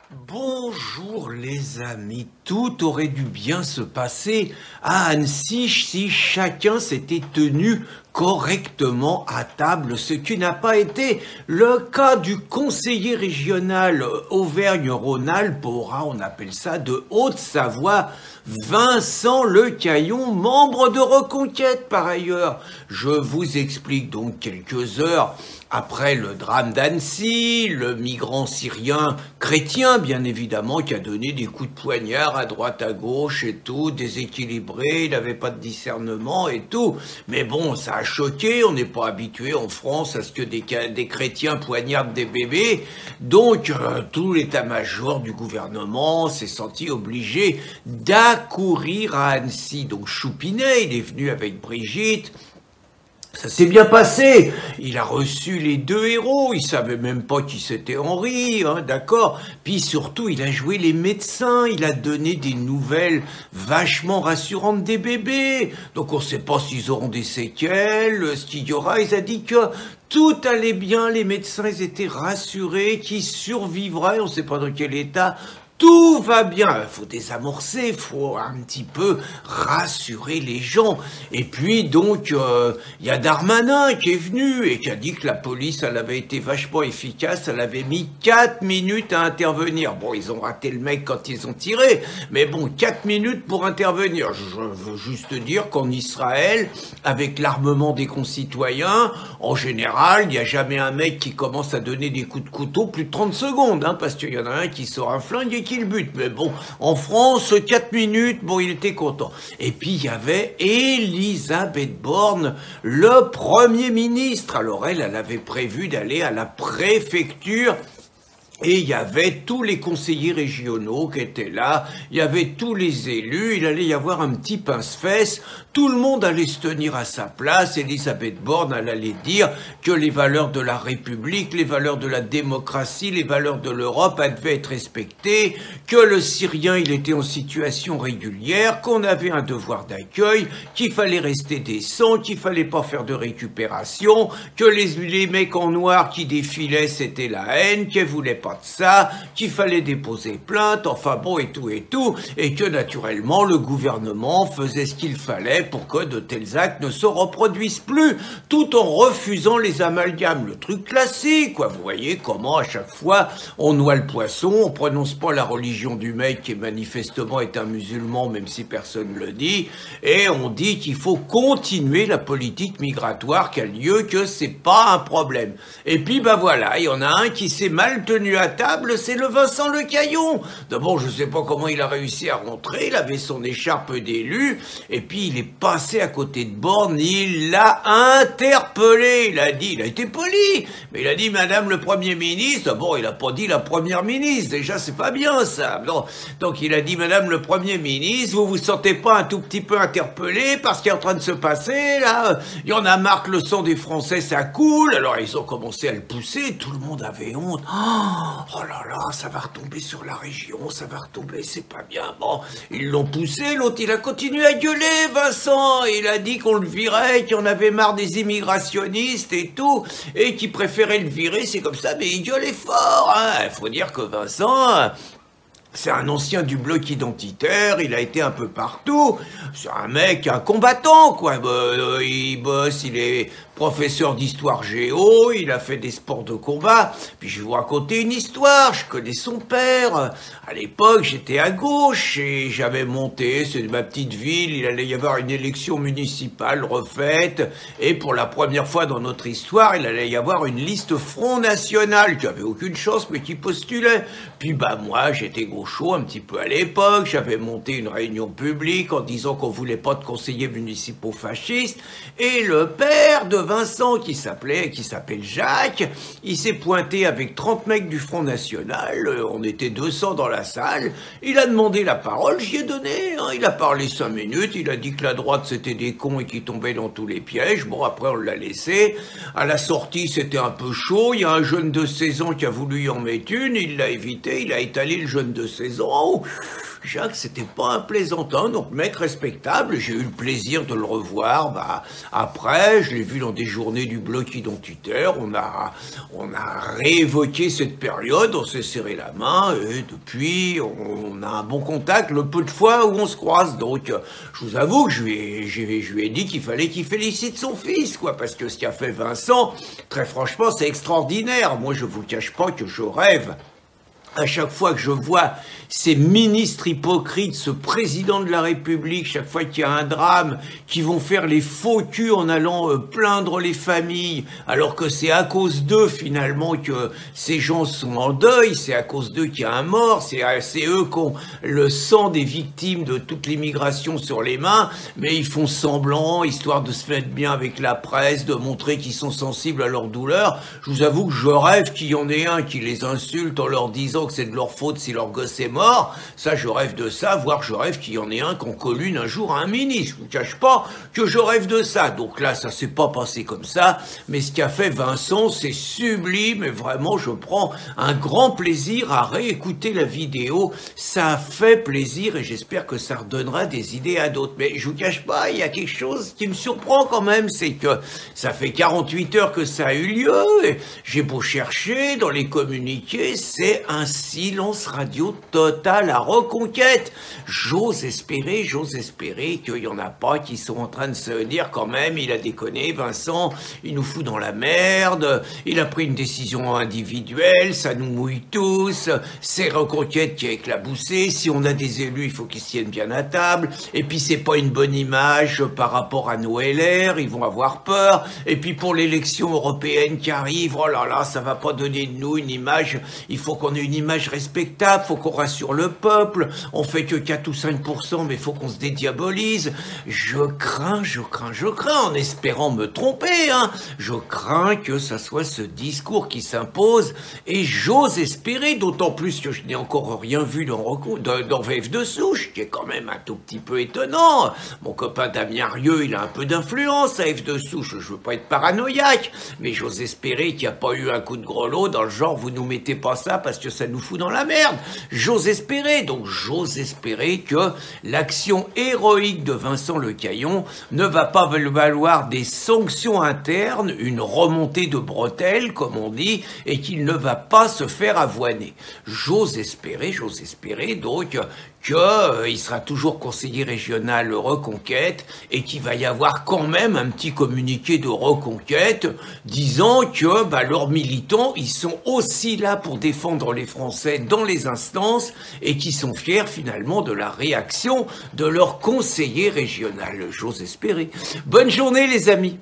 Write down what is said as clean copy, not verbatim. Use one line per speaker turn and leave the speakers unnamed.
Bonjour les amis, tout aurait dû bien se passer à Annecy si chacun s'était tenu correctement à table, ce qui n'a pas été le cas du conseiller régional Auvergne-Rhône-Alpes, on appelle ça de Haute-Savoie, Vincent Lecaillon, membre de Reconquête par ailleurs. Je vous explique donc quelques heures après le drame d'Annecy, le migrant syrien chrétien, bien évidemment, qui a donné des coups de poignard à droite, à gauche et tout, déséquilibré, il n'avait pas de discernement et tout. Mais bon, ça a choqué, on n'est pas habitué en France à ce que des chrétiens poignardent des bébés. Donc, tout l'état-major du gouvernement s'est senti obligé d'accourir à Annecy. Donc, Choupinet, il est venu avec Brigitte. Ça s'est bien passé, il a reçu les deux héros, il savait même pas qui c'était Henri, d'accord. Puis surtout, il a joué les médecins, il a donné des nouvelles vachement rassurantes des bébés. Donc on sait pas s'ils auront des séquelles, ce qu'il y aura. Il a dit que tout allait bien, les médecins ils étaient rassurés, qu'ils survivraient, on sait pas dans quel état. Tout va bien, il faut désamorcer, il faut un petit peu rassurer les gens. Et puis donc, il y a Darmanin qui est venu et qui a dit que la police, elle avait été vachement efficace, elle avait mis 4 minutes à intervenir. Bon, ils ont raté le mec quand ils ont tiré, mais bon, 4 minutes pour intervenir. Je veux juste dire qu'en Israël, avec l'armement des concitoyens, en général, il n'y a jamais un mec qui commence à donner des coups de couteau plus de 30 secondes, parce qu'il y en a un qui sort un flingue et qui le bute. Mais bon, en France, 4 minutes, bon, il était content. Et puis, il y avait Elisabeth Borne, le Premier ministre. Alors, elle avait prévu d'aller à la préfecture. Et il y avait tous les conseillers régionaux qui étaient là, il y avait tous les élus, il allait y avoir un petit pince-fesse, tout le monde allait se tenir à sa place, Elisabeth Borne, elle allait dire que les valeurs de la République, les valeurs de la démocratie, les valeurs de l'Europe, elles devaient être respectées, que le Syrien, il était en situation régulière, qu'on avait un devoir d'accueil, qu'il fallait rester décent, qu'il fallait pas faire de récupération, que les mecs en noir qui défilaient, c'était la haine, qu'elle voulait pas de ça, qu'il fallait déposer plainte, enfin bon et tout, et que naturellement le gouvernement faisait ce qu'il fallait pour que de tels actes ne se reproduisent plus, tout en refusant les amalgames. Le truc classique, quoi. Vous voyez comment à chaque fois on noie le poisson, on prononce pas la religion du mec qui manifestement est un musulman, même si personne ne le dit, et on dit qu'il faut continuer la politique migratoire qui a lieu, que c'est pas un problème. Et puis bah voilà, il y en a un qui s'est mal tenu à table, c'est le Vincent Lecaillon. D'abord, je sais pas comment il a réussi à rentrer, il avait son écharpe d'élu, et puis il est passé à côté de Borne, il l'a interpellé, il a été poli, mais il a dit Madame le Premier ministre. D'abord, il a pas dit la Première ministre, déjà c'est pas bien ça. Non. Donc il a dit Madame le Premier ministre, vous vous sentez pas un tout petit peu interpellé par ce qui est en train de se passer là? Il y en a marre que le sang des Français ça coule. Alors ils ont commencé à le pousser, tout le monde avait honte. Oh là là, ça va retomber sur la région, ça va retomber, c'est pas bien. Bon, ils l'ont poussé, l'autre il a continué à gueuler, Vincent, il a dit qu'on le virait, qu'il en avait marre des immigrationnistes et tout, et qu'il préférait le virer, c'est comme ça, mais il gueulait fort, Il faut dire que Vincent, c'est un ancien du bloc identitaire, il a été un peu partout, c'est un mec, un combattant, quoi. Il bosse, il est professeur d'histoire géo, il a fait des sports de combat. Puis je vais vous raconter une histoire, je connais son père. À l'époque, j'étais à gauche et j'avais monté, c'est ma petite ville, il allait y avoir une élection municipale refaite. Et pour la première fois dans notre histoire, il allait y avoir une liste Front National qui avait aucune chance mais qui postulait. Puis bah moi, j'étais gaucho un petit peu à l'époque, j'avais monté une réunion publique en disant qu'on voulait pas de conseillers municipaux fascistes. Et le père de Vincent, qui s'appelle Jacques, il s'est pointé avec 30 mecs du Front National, on était 200 dans la salle, il a demandé la parole, j'y ai donné, il a parlé 5 minutes, il a dit que la droite c'était des cons et qu'ils tombaient dans tous les pièges, bon après on l'a laissé, à la sortie c'était un peu chaud, il y a un jeune de 16 ans qui a voulu y en mettre une, il l'a évité, il a étalé le jeune de 16 ans, Jacques, c'était pas un plaisantin, donc mec respectable. J'ai eu le plaisir de le revoir. Après, je l'ai vu dans des journées du bloc identitaire. On a réévoqué cette période, on s'est serré la main et depuis, on a un bon contact le peu de fois où on se croise. Donc, je vous avoue que je lui ai dit qu'il fallait qu'il félicite son fils, quoi, parce que ce qu'a fait Vincent, très franchement, c'est extraordinaire. Moi, je vous cache pas que je rêve. À chaque fois que je vois ces ministres hypocrites, ce président de la République, chaque fois qu'il y a un drame, qui vont faire les faux culs en allant plaindre les familles, alors que c'est à cause d'eux finalement que ces gens sont en deuil, c'est à cause d'eux qu'il y a un mort, c'est eux qui ont le sang des victimes de toute l'immigration sur les mains, mais ils font semblant, histoire de se mettre bien avec la presse, de montrer qu'ils sont sensibles à leur douleur. Je vous avoue que je rêve qu'il y en ait un qui les insulte en leur disant que c'est de leur faute si leur gosse est mort. Ça, je rêve de ça, voire je rêve qu'il y en ait un qu'on colline un jour à un ministre. Je vous cache pas que je rêve de ça. Donc là, ça s'est pas passé comme ça, mais ce qu'a fait Vincent, c'est sublime et vraiment, je prends un grand plaisir à réécouter la vidéo. Ça a fait plaisir et j'espère que ça redonnera des idées à d'autres. Mais je vous cache pas, il y a quelque chose qui me surprend quand même, c'est que ça fait 48 heures que ça a eu lieu et j'ai beau chercher dans les communiqués, c'est un silence radio total à Reconquête. J'ose espérer qu'il n'y en a pas qui sont en train de se dire quand même, il a déconné, Vincent, il nous fout dans la merde, il a pris une décision individuelle, ça nous mouille tous, c'est Reconquête qui a éclaboussé, si on a des élus, il faut qu'ils se tiennent bien à table, et puis c'est pas une bonne image par rapport à nos LR, ils vont avoir peur, et puis pour l'élection européenne qui arrive, oh là là, ça va pas donner de nous une image, il faut qu'on ait une image respectable, faut qu'on rassure le peuple, on fait que 4 ou 5%, mais faut qu'on se dédiabolise. Je crains, en espérant me tromper, hein. Je crains que ça soit ce discours qui s'impose, et j'ose espérer, d'autant plus que je n'ai encore rien vu dans VF de Souche, qui est quand même un tout petit peu étonnant. Mon copain Damien Rieu, il a un peu d'influence à F de Souche, je veux pas être paranoïaque, mais j'ose espérer qu'il n'y a pas eu un coup de grelot dans le genre, vous nous mettez pas ça parce que ça nous fout dans la merde. J'ose espérer que l'action héroïque de Vincent Lecaillon ne va pas valoir des sanctions internes, une remontée de bretelles, comme on dit, et qu'il ne va pas se faire avoiner. J'ose espérer donc qu'il sera toujours conseiller régional Reconquête et qu'il va y avoir quand même un petit communiqué de Reconquête disant que leurs militants, ils sont aussi là pour défendre les Français dans les instances et qui sont fiers finalement de la réaction de leur conseiller régional. J'ose espérer. Bonne journée les amis.